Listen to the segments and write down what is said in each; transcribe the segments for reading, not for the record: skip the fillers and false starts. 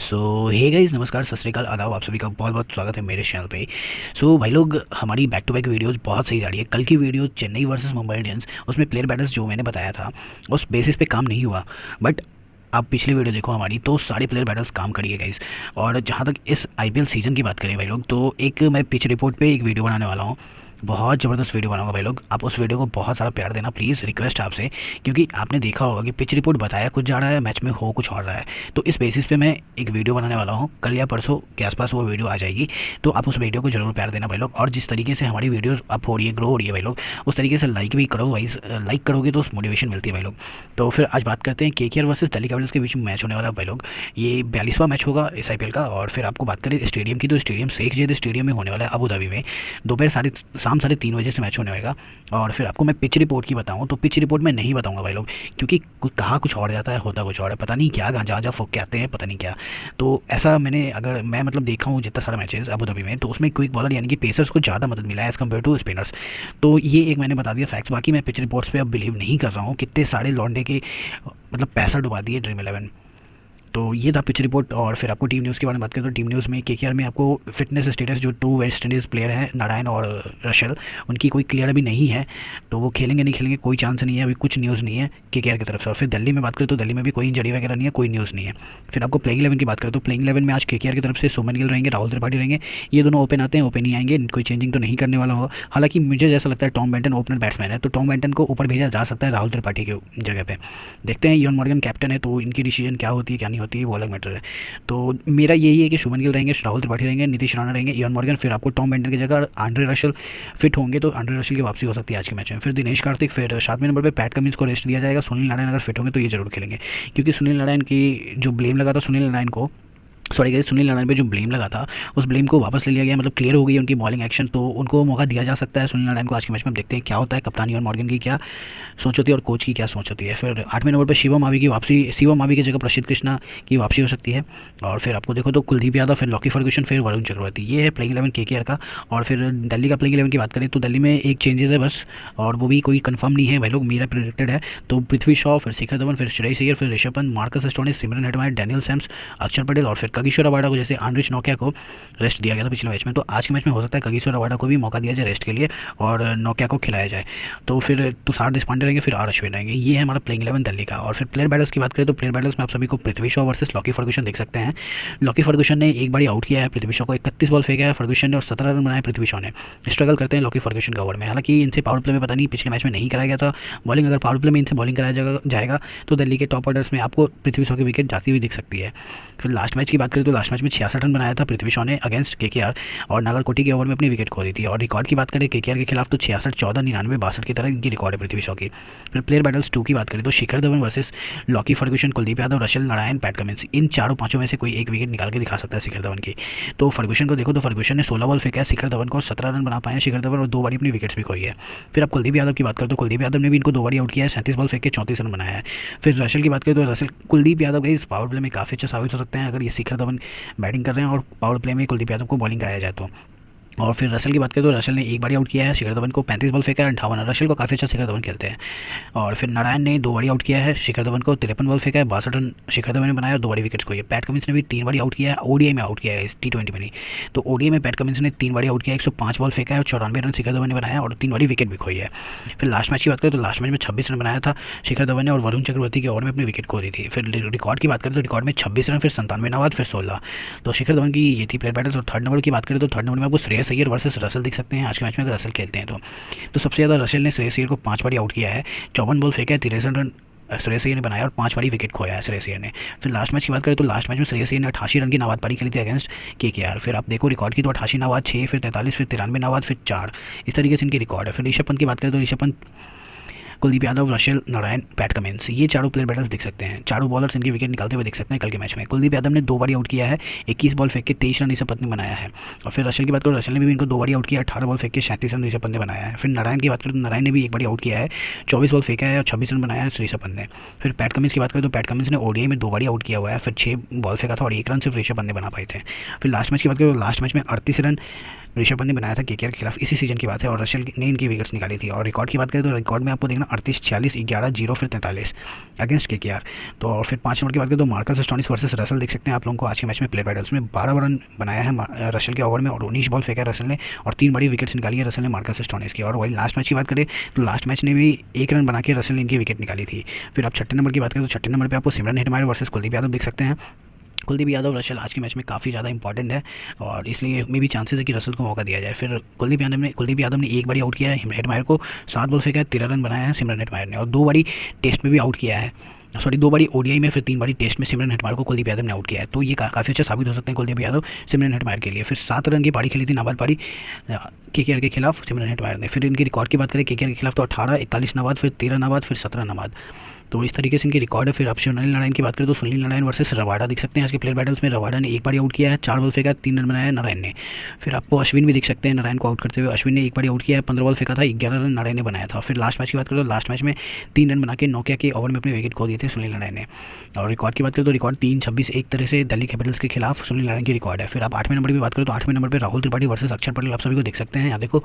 Hey guys, नमस्कार, सत श्री अकाल, आदाब। आप सभी का बहुत बहुत स्वागत है मेरे चैनल पे। भाई लोग, हमारी बैक टू बैक वीडियोस बहुत सही जा रही है। कल की video Chennai versus Mumbai Indians, उसमें प्लेयर बैटल्स जो मैंने बताया था उस बेसिस पे काम नहीं हुआ। बट आप पिछली वीडियो देखो हमारी, तो सारी प्लेयर बैटल्स काम करी है गाइस। और जहाँ तक इस आईपीएल सीज़न की बात करें भाई लोग, तो एक मैं पिच रिपोर्ट पे एक वीडियो बनाने वाला हूँ। बहुत ज़बरदस्त वीडियो बनाऊंगा भाई लोग। आप उस वीडियो को बहुत सारा प्यार देना प्लीज़, रिक्वेस्ट है आपसे। क्योंकि आपने देखा होगा कि पिच रिपोर्ट बताया कुछ जा रहा है, मैच में हो कुछ और रहा है। तो इस बेसिस पे मैं एक वीडियो बनाने वाला हूँ। कल या परसों के आसपास वो वीडियो आ जाएगी। तो आप उस वीडियो को जरूर प्यार देना भाई लोग। और जिस तरीके से हमारी वीडियोस अप हो रही है, ग्रो हो रही है भाई लोग, उस तरीके से लाइक भी करो भाई। लाइक करोगे तो मोटिवेशन मिलती है भाई लोग। तो फिर आज बात करते हैं केकेआर वर्सेस दिल्ली कैपिटल्स के बीच में मैच होने वाला है भाई लोग। ये 42वां मैच होगा इस आईपीएल का। और फिर आपको बात करें स्टेडियम की, तो स्टेडियम शेख जैद स्टेडियम में होने वाला है अबू धाबी में। दोपहर शाम 3:30 बजे से मैच होने वाला। और फिर आपको मैं पिच रिपोर्ट की बताऊं, तो पिच रिपोर्ट में नहीं बताऊंगा भाई लोग। क्योंकि कहा कुछ और जाता है, होता कुछ और है। पता नहीं क्या जहाँ जहाँ फूक के आते हैं, पता नहीं क्या। तो ऐसा मैं मतलब देखा हूँ जितना सारा मैचेस अबू धाबी में, तो उसमें क्विक बॉलर यानी कि पेसर्स को ज़्यादा मदद मिला है एज़ कम्पेयर टू स्पिनर्स। तो ये एक मैंने बता दिया फैक्ट्स। बाकी मैं पिच रिपोर्ट्स पे अब बिलीव नहीं कर रहा हूँ। कितने सारे लौंडे के मतलब पैसा डुबा दिए ड्रीम 11। तो ये था पिच रिपोर्ट। और फिर आपको टीम न्यूज़ के बारे में बात करें, तो टीम न्यूज़ में केकेआर में आपको फिटनेस स्टेटस जो 2 वेस्ट इंडीज़ प्लेयर हैं, नारायण और रशल, उनकी कोई क्लियर अभी नहीं है। तो वो खेलेंगे नहीं खेलेंगे कोई चांस नहीं है, अभी कुछ न्यूज़ नहीं है केकेआर की तरफ से। और फिर दिल्ली में बात करें तो दिल्ली में भी कोई इंजरी वगैरह नहीं है, कोई न्यूज़ नहीं है। फिर आपको प्लेइंग 11 की बात करें, तो प्लेइंग 11 में आज केकेआर की तरफ से सुमन गिल रहेंगे, राहुल त्रिपाठी रहेंगे। ये दोनों ओपन आते हैं, ओपन ही आएंगे, कोई चेंजिंग तो नहीं करने वाला होगा। हालांकि मुझे जैसा लगता है टॉम बेंटन ओपनर बैट्समैन है, तो टॉम बेंटन को ऊपर भेजा जा सकता है राहुल त्रिपाठी की जगह पे। देखते हैं, इयोन मॉर्गन कैप्टन है, तो इनकी डिसीजन क्या होती है क्या नहीं होती है वो अलग मैटर है। तो मेरा यही है कि शुभमन गिल रहेंगे, राहुल त्रिपाठी रहेंगे, नीतीश राणा रहेंगे, इयोन मॉर्गन। फिर आपको टॉम बेंटन की जगह आंड्रे रशल फिट होंगे, तो आंड्रे रशल की वापसी हो सकती है आज के मैच में। फिर दिनेश कार्तिक, फिर 7वें नंबर पे पैट कमिंस को रेस्ट दिया जाएगा। सुनील नारायण अगर फिट होंगे तो ये जरूर खेलेंगे। क्योंकि सुनील नारायण की जो ब्लेम लगा था सुनील नारायण पे जो ब्लेम लगा था, उस ब्लेम को वापस ले लिया गया। मतलब क्लियर हो गई उनकी बॉलिंग एक्शन, तो उनको मौका दिया जा सकता है सुनील नारायण को आज के मैच में। देखते हैं क्या होता है, कप्तानी और मॉर्गन की क्या सोच होती है और कोच की क्या सोच होती है। फिर 8वें नंबर पर शिवम मावी की वापसी, शिवम मावी की जगह प्रसिद्ध कृष्णा की वापसी हो सकती है। और फिर आपको देखो तो कुलदीप यादव, फिर लॉकी फर्गूसन, फिर वरुण चक्रवर्ती। ये है प्लेइंग 11 केकेआर का। और फिर दिल्ली का प्लेइंग 11 की बात करें, तो दिल्ली में एक चेंजेस है बस, और वो भी कोई कंफर्म नहीं है भाई लोग, मेरा प्रेडिक्टेड है। तो पृथ्वी शॉ, फिर शिखर धवन, फिर श्रेयस अय्यर, फिर ऋषभ पंत, मार्कस स्टोइनिस, सिमरन हेटमायर, डैनियल सैम्स, अक्षर पटेल, और फिर कगिसो रबाडा को, जैसे आंद्रिच नोकिया को रेस्ट दिया गया था पिछले मैच में, तो आज के मैच में हो सकता है कगिसो रबाडा को भी मौका दिया जाए रेस्ट के लिए और नोकिया को खिलाया जाए। तो फिर तुषार देशपांडे रहेंगे, फिर आर अश्विन रहेंगे। ये है हमारा प्लेइंग 11 दिल्ली का। और फिर प्लेयर बैटल्स की बात करें, तो प्लेयर बैटल्स में आप सभी को Prithvi Shaw versus Lockie Ferguson देख सकते हैं। लॉकी फर्गूसन ने एक बार आउट किया है पृथ्वी शॉ को, 31 बॉल फेंका है फर्गूसन ने और 17 रन बनाए पृथ्वी शॉ ने। स्ट्रगल करते हैं लॉकी फर्गूसन का ओवर में। हालांकि इनसे पावर प्ले में पता नहीं पिछले मैच में नहीं कराया गया था बॉलिंग। अगर पावर प्ले में इनसे बॉलिंग कराया जाएगा तो दिल्ली के टॉप ऑर्डर्स में आपको पृथ्वी शॉ की विकेट जाती हुई दिख सकती है। फिर लास्ट मैच की बात करें, तो लास्ट मैच में 66 रन बनाया था पृथ्वी शॉ ने अगेंस्ट केकेआर, और नागरकोटी के ओवर में अपनी विकेट खो दी थी। और रिकॉर्ड की बात करें केकेआर के खिलाफ, तो 66, 14, 99, 62 की तरह इनकी रिकॉर्ड है पृथ्वी शॉ की। फिर प्लेयर बैटल्स 2 की बात करें, तो Shikhar Dhawan versus Lockie Ferguson, Kuldeep Yadav, Russell, Narayan, Pat Cummins. इन चारों पांचों में से कोई एक विकेट निकाल के दिखा सकता है शिखर धवन की। तो फर्गूसन को देखो, तो फर्गूसन ने 16 बॉल फेंका है शिखर धवन को, 17 रन बना पाए शिखर धवन, और 2 बारी अपनी विकेट्स भी खोई है। फिर आप कुलदीप यादव की बात करें, तो कुलदीप यादव ने भी इनको 2 बारी आउट किया है, 37 बॉल फेंक के 34 रन बनाया है। फिर रशल की बात करें, तो रशल कुलदीप यादव के इस पावर प्ले में काफ़ी अच्छा साबित हो सकते हैं अगर ये शिखर धवन बैटिंग कर रहे हैं और पावर प्ले में कुलदीप यादव को बॉलिंग कराया जाए तो। और फिर रसल की बात करें, तो रसल ने एक बार आउट किया है शिखर धवन को, 35 बॉल फेंका है, 58 रन। रसल को काफ़ी अच्छा शिखर धवन खेलते हैं। और फिर नारायण ने 2 बारी आउट किया है शिखर धवन को, 53 बॉल फेंका है, 62 रन शिखर धवन ने बनाया और 2 बारी विकेट्स को। पैट कमिंस ने भी 3 बारी आउट किया है, ओडीआई में आउट किया है इस T20 में नहीं। तो ओडीआई में पैट कमिंस ने 3 बारी आउट किया है, 105 बॉल फेंका है और 94 रन शिखर धवन ने बनाया और 3 बारी विकेट भी खोई है। फिर लास्ट मैच की बात करें, तो लास्ट मैच में 26 रन बनाया था शिखर धवन ने और वरुण चक्रवर्ती के ओवर में अपनी विकेट खो दी थी। फिर रिकॉर्ड की बात करें, तो रिकॉर्ड में 26 रन, फिर 97 नवाद, फिर 16। तो शिखर धवन की ये थी प्लेयर बैटल्स। और थर्ड नंबर की बात करें, तो थर्ड नंबर में आपको श्रेयस अय्यर वर्सेस रसल दिख सकते हैं आज के मैच में अगर रसल खेलते हैं तो सबसे ज़्यादा रसल ने श्रेयस अय्यर को 5 बारी आउट किया है, 54 बॉल फेंका है, 63 रन श्रेयस अय्यर ने बनाया और 5 बारी विकेट खोया है श्रेयस अय्यर ने। फिर लास्ट मैच की बात करें, तो लास्ट मैच में श्रेयस अय्यर ने 88 रन की नाबाद पारी खेली थी अगेंस्ट केकेआर। फिर आप देखो रिकॉर्ड की, तो 88 नाबाद, 6, फिर 43, फिर 93 नाबाद, फिर 4, इस तरीके से इनकी रिकॉर्ड है। फिर ऋषभ पंत की बात करें, तो Rishabh Pant, Kuldeep Yadav, Russell, Narayan, Pat Cummins, ये चारों प्लेयर बैटर्स दिख सकते हैं। चारों बॉलर्स इनकी विकेट निकालते हुए दिख सकते हैं कल के मैच में। कुलदीप यादव ने 2 बारी आउट किया है, 21 बॉल फेंक के 23 रन ऋषभ पंत ने बनाया है। और फिर रशल की बात करो, रशल ने भी इनको 2 बारी आउट किया है, 18 बॉल फेंक के 37 रन ऋषभ पंत ने बनाया है। फिर नारायण की बात करें, तो नारायण ने भी 1 बारी आउट किया है, 24 बॉल फेंका है और 26 रन बनाया है ऋषभ पंत ने। फिर पैट कमिंस की बात करें, तो पैट कमिंस ने ओडीआई में 2 बारी आउट किया हुआ है, फिर 6 बॉल फेंका था और 1 रन सिर्फ ऋषभ पंत ने बना पाए थे। फिर लास्ट मैच की बात करें, तो लास्ट मैच में 38 रन ऋषभ पंत ने बनाया था केकेआर के खिलाफ, इसी सीजन की बात है, और रसेल ने इनकी विकेट्स निकाली थी। और रिकॉर्ड की बात करें तो रिकॉर्ड में आपको देखना 38, 46, 11, 0 फिर 43 अगेंस्ट केकेआर। तो और फिर 5 नंबर की बात करें तो मार्कस स्टोनिस वर्सेस रसल देख सकते हैं आप लोगों को आज के मैच में प्लेयर बैटल्स में 12 रन बनाया है रसल के ओवर में, और 19 बॉल फेंका है रसल ने, और 3 बड़ी विकेट्स निकाली है रसल ने मार्कस स्टोनिस की। और वही लास्ट मैच की बात करें तो लास्ट मैच ने भी 1 रन बना के रसल ने इनकी विकेट निकाली थी। फिर आप छठे नंबर की बात करें तो छठे नंबर पर आपको सिमरन हेटमायर वर्सेस कुलदीप यादव देख सकते हैं। कुलदीप यादव रसल आज के मैच में काफ़ी ज़्यादा इंपॉर्टेंट है, और इसलिए में भी चांसेस है कि रसल को मौका दिया जाए। फिर कुलदीप यादव ने 1 बारी आउट किया है हेटमायर को, 7 बॉल फेंका है, 13 रन बनाया है सिमरन हेटमायर ने, और 2 बारी टेस्ट में भी आउट किया है, 2 बारी ओडीआई में, फिर 3 बारी टेस्ट में सिमरन हेटमायर को कुलदीप यादव ने आउट किया है। तो ये काफ़ी अच्छा साबित हो सकते हैं कुलदीप यादव सिमरन हेटमायर के लिए। फिर 7 रन की पारी खेली थी नाबाद पारी केकेआर के खिलाफ सिमरन हेटमायर ने। फिर इनके रिकॉर्ड की बात करें केकेआर के खिलाफ तो 18, 41 नाबाद, फिर 13 नाबाद, फिर 17 नाबाद। तो इस तरीके से इनकी रिकॉर्ड है। फिर आप सुनील नारायण की बात करें तो सुनील नारायण वर्सेस रवाडा देख सकते हैं आज के प्लेयर बैटल्स में। रवाडा ने 1 बारी आउट किया है, 4 बॉल फेंका है, 3 रन बनाया है नारायण ने। फिर आपको अश्विन भी दिख सकते हैं नारायण को आउट करते हुए। अश्विन ने 1 बारी आउट किया है, 15 बॉल फेंका था, 11 रन नारायण ने बनाया था। फिर लास्ट मैच की बात करें तो लास्ट मैच में 3 रन बना के नोकिया के ओवर में अपने विकेट खो दिए थे सुनील नारायण ने। और रिकॉर्ड की बात करें तो रिकॉर्ड 3, 26 एक तरह से दिल्ली कैपिटल्स के खिलाफ सुनील नारायण की रिकॉर्ड है। फिर आप 8वें नंबर की बात करें तो 8वें नंबर पर राहुल त्रिपाठी वर्सेस अक्षर पटेल आप सभी को देख सकते हैं। यहाँ देखो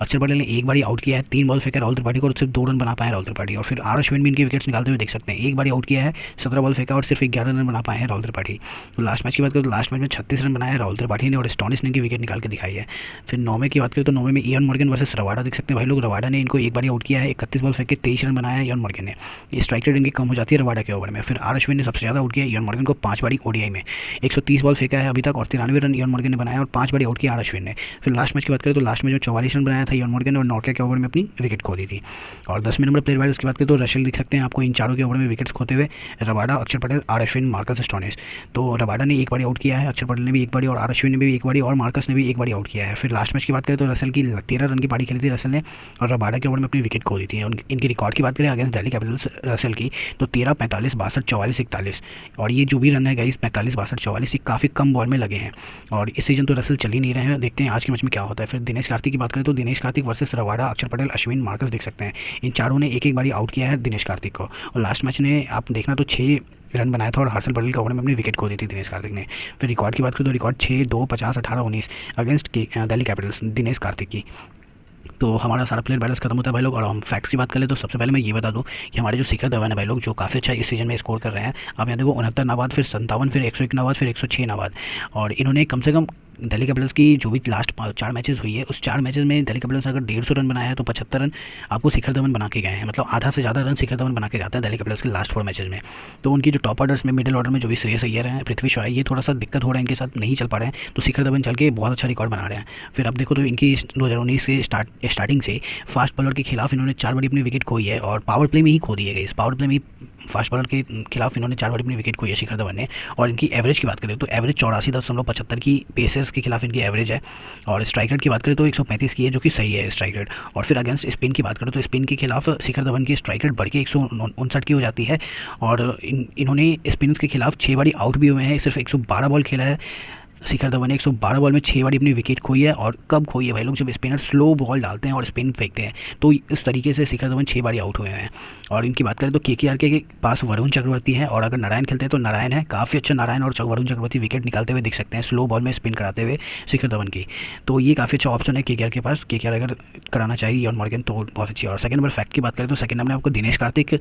अक्षर पटेल ने 1 बारी आउट किया है, 3 बॉल फेंका राहुल त्रिपाठी को, और सिर्फ 2 रन बना पाए राहुल त्रिपाठी। और फिर आर अश्विन भी इनकी विकेट्स निकालते हुए देख सकते हैं, 1 बारी आउट किया है, 17 बॉल फेंका और सिर्फ 11 रन बना पाए हैं राहुल त्रिपाठी। तो लास्ट मैच की बात करें तो लास्ट मैच में 36 रन बनाया है राहुल त्रिपाठी ने, और स्टोनिस ने इनकी विकेट निकाल के दिखाई है। फिर 9वें की बात करें तो 9वें में इयन मॉर्गन वर्सेस रवाडा देख सकते हैं भाई लोग। रवाडा ने इनको 1 बारी आउट किया है, 31 बॉल फेंक के 23 रन बनाया है इयन मॉर्गन ने। स्ट्राइक रेट इनकी कम हो जाती है रवाडा के ओवर में। फिर आर अश्विन ने सबसे ज़्यादा आउट किया इयन मॉर्गन को 5 बारी ओडीआई में, 130 बॉल फेंका है अभी तक, और 93 रन इयन मॉर्गन ने बनाया, और 5 बारी आउट किया आर अश्विन ने। फिर लास्ट मैच की बात करें तो लास्ट में जो 44 रन बनाया था इयन मॉर्गन ने, और नॉर्के के ओवर में अपनी विकेट खो दी थी। और 10वें नंबर प्लेयर बैटल्स की बात करें तो रशल दिख सकते हैं आपको इन चारों के ओवर में विकेट्स खोते हुए, Rabada, Axar Patel, R Ashwin, Marcus Stoinis. तो रवाडा ने 1 बारी आउट किया है, अक्षर पटेल ने भी 1 बारी, और आर अश्विन ने भी 1 बारी, और मार्कस ने भी 1 बारी आउट किया है। फिर लास्ट मैच की बात करें तो रसल की 13 रन की पारी खेली थी रसल ने, और रवाडा के ओवर में अपनी विकेट खो दी थी। इनकी रिकॉर्ड की बात करें अगेंस्ट दिल्ली कैपिटल्स रसल की तो 13, 45, 62, 44, 41, और ये जो भी रन है गाइस 45, 62, 44 ये काफ़ी कम बॉल में लगे हैं, और इस सीजन तो रसल चल ही नहीं रहे हैं। देखते हैं आज के मैच में क्या होता है। फिर दिनेश कार्तिक की बात करें तो दिनेश कार्तिक वर्सेस रवाडा, अक्षर पटेल, अश्विन, मार्कस देख सकते हैं, इन चारों ने 1 बारी आउट किया है दिनेश कार्तिक को, और लास्ट मैच ने आप देखना तो 6 रन बनाया था, और हर्षल पटेल के ओवर में अपनी विकेट खो दी थी दिनेश कार्तिक ने। फिर रिकॉर्ड की बात करें तो record 6, 2, 50, 18, 19 against Delhi Capitals Dinesh Karthik की। तो हमारा सारा प्लेयर बैलेंस खत्म होता है भाई लोग। और हम फैक्ट्स की बात करें तो सबसे पहले मैं ये बता दूं कि हमारे जो शिखर धवन है भाई लोग जो काफ़ी अच्छा इस सीजन में स्कोर कर रहे हैं। आप यहाँ देखो 69 नाबाद, फिर 57, फिर 101 नाबाद, फिर 106 नाबाद, और इन्होंने कम से कम दिल्ली कैपिटल्स की जो भी लास्ट 4 मैचेस हुई है उस 4 मैचेस में दिल्ली कैपिटल्स ने अगर 150 रन बनाया है तो 75 रन आपको शिखर धवन बना के गए हैं, मतलब आधा से ज़्यादा रन शिखर धवन बना के जाते हैं दिल्ली कैपिटल्स के लास्ट 4 मैचेस में। तो उनकी जो टॉप ऑर्डर्स में मिडिल ऑर्डर में जो भी श्रेयस अय्यर हैं, पृथ्वी शॉ है, ये थोड़ा सा दिक्कत हो रहा है, इनके साथ नहीं चल पा रहे हैं, तो शिखर धवन चल के बहुत अच्छा रिकॉर्ड बना रहे हैं। फिर अब देखो तो इनकी 2019 के स्टार्टिंग से फास्ट बॉलर के खिलाफ इन्होंने 4 बारी अपनी विकेट खोई है, और पावर प्ले में ही खो दी है। इस पावर प्ले में फास्ट बॉलर के खिलाफ इन्होंने 4 बारी अपनी विकेट खोई है शिखर धवन ने। और इनकी एवरेज की बात करें तो एवरेज 84.75 की पेसर्स के खिलाफ इनकी एवरेज है, और स्ट्राइक रेट की बात करें तो 135 की है जो कि सही है स्ट्राइक रेट। और फिर अगेंस्ट स्पिन की बात करें तो स्पिन के खिलाफ शिखर धवन की स्ट्राइक रेट बढ़ के 159 की हो जाती है, और इन्होंने स्पिन के खिलाफ 6 बारी आउट भी हुए हैं, सिर्फ 112 बॉल खेला है शिखर धवन ने, 112 बॉल में 6 बारी अपनी विकेट खोई है। और कब खोई है भाई लोग, जब स्पिनर स्लो बॉल डालते हैं और स्पिन फेंकते हैं, तो इस तरीके से शिखर धवन 6 बारी आउट हुए हैं। और इनकी बात करें तो केकेआर के पास वरुण चक्रवर्ती है, और अगर नारायण खेलते हैं तो नारायण है, काफ़ी अच्छा नारायण और वरुण चक्रवर्ती विकेट निकालते हुए दिख सकते हैं स्लो बॉल में स्पिन कराते हुए शिखर धवन की। तो ये काफ़ी अच्छा ऑप्शन है केकेआर के पास, केकेआर अगर कराना चाहिए इयन मॉर्गन तो बहुत अच्छी। और सेकंड नंबर फैक्ट की बात करें तो सेकंड नंबर आपको दिनेश कार्तिक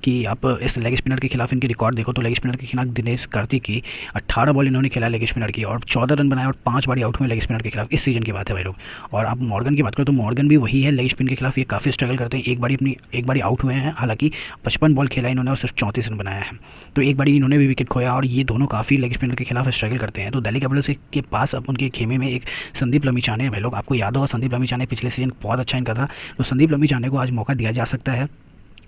की, आप इस लेग स्पिनर के खिलाफ इनकी रिकॉर्ड देखो तो लेग स्पिनर के खिलाफ दिनेश कार्तिक की 18 बॉल इन्होंने खेला लेग स्पिनर की, और 14 रन बनाए, और 5 बारी आउट हुए लेग स्पिनर के खिलाफ, इस सीजन की बात है भाई लोग। और आप मॉर्गन की बात करें तो मॉर्गन भी वही है लेग स्पिन के खिलाफ, ये काफ़ी स्ट्रगल करते हैं, एक बारी आउट हुए हैं, हालांकि 55 बॉल खेला इन्होंने और सिर्फ 34 रन बनाया है, तो एक बारी इन्होंने भी विकेट खोया, और ये दोनों काफ़ी लेग स्पिनर के खिलाफ स्ट्रगल करते हैं। तो दिल्ली कैपिटल्स के पास अब उनके खेमे में एक संदीप लमिचाने हैं भाई लोग, आपको याद होगा संदीप लमिचाने पिछले सीजन बहुत अच्छा इनका था, तो संदीप लमिचाने को आज मौका दिया जा सकता है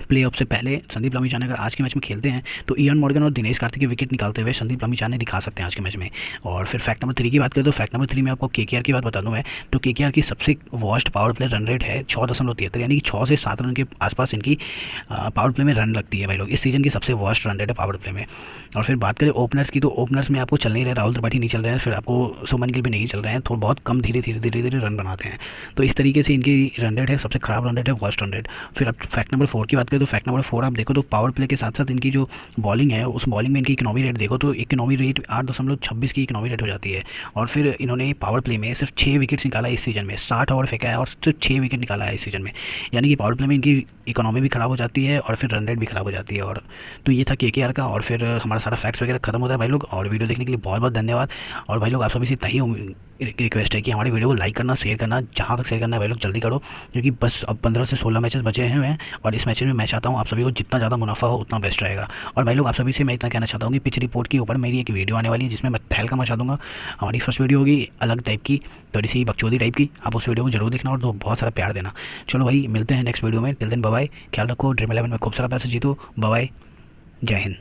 प्लेऑफ से पहले। संदीप लमिचाने अगर आज के मैच में खेलते हैं तो इयन मॉर्गन और दिनेश कार्तिक की विकेट निकालते हुए संदीप लमिचाने दिखा सकते हैं आज के मैच में। और फिर फैक्ट नंबर 3 की बात करें तो फैक्ट नंबर 3 में आपको केकेआर की बात बता दूं मैं, तो केकेआर की सबसे worst power play run rate है 6.73, यानी कि 6 से 7 रन के आसपास इनकी पावर प्ले में रन लगती है भाई लोग, इस सीजन की सबसे वर्स्ट रन रेट है पावर प्ले में। और फिर बात करें ओपनर्स की तो ओपनर्स में आपको चल नहीं रहे, राहुल त्रिपाठी नहीं चल रहे हैं, फिर आपको सुमन गिल भी नहीं चल रहे हैं, थोड़ा बहुत कम धीरे धीरे रन बनाते हैं, तो इस तरीके से इनकी रन रेट है सबसे खराब रन रेट है, वर्स्ट रन रेट। फिर अब फैक्ट नंबर 4 की बात बात करें तो फैक्ट नंबर 4 आप देखो तो पावर प्ले के साथ साथ इनकी जो बॉलिंग है उस बॉलिंग में इनकी इकोनॉमी रेट देखो तो इकोनॉमी रेट 8.26 की इकोनॉमी रेट हो जाती है। और फिर इन्होंने पावर प्ले में सिर्फ 6 विकेट्स निकाला इस सीज़न में, 60 ओवर फेंका है और सिर्फ 6 विकेट निकाला है इस सीज़न में। यानी कि पावर प्ले में इनकी इकोनॉमी भी ख़राब हो जाती है और फिर रन रेट भी ख़राब हो जाती है। और तो ये था केकेआर का, और फिर हमारा सारा फैक्ट्स वगैरह खत्म होता है भाई लोग। और वीडियो देखने के लिए बहुत बहुत धन्यवाद। और भाई लोग आप सभी से इतना ही रिक्वेस्ट है कि हमारी वीडियो को लाइक करना, शेयर करना, जहाँ तक शेयर करना है भाई लोग जल्दी करो, क्योंकि बस अब 15 से 16 मैचेस बचे हैं और इस मैच में मैं चाहता हूँ आप सभी को जितना ज़्यादा मुनाफा हो उतना बेस्ट रहेगा। और भाई लोग आप सभी से मैं इतना कहना चाहता हूँ कि पिच रिपोर्ट के ऊपर मेरी एक वीडियो आने वाली है जिसमें मैं तहलका मचा दूंगा। हमारी फर्स्ट वीडियो होगी अलग टाइप की, थोड़ी सी बकचोदी टाइप की। आप उस वीडियो को जरूर देखना और तो बहुत सारा प्यार देना। चलो भाई मिलते हैं नेक्स्ट वीडियो में, टिल देन बाय बाय, ख्याल रखो, ड्रीम 11 में खूब सारा पैसा जीतो, बाय बाय, जय हिंद।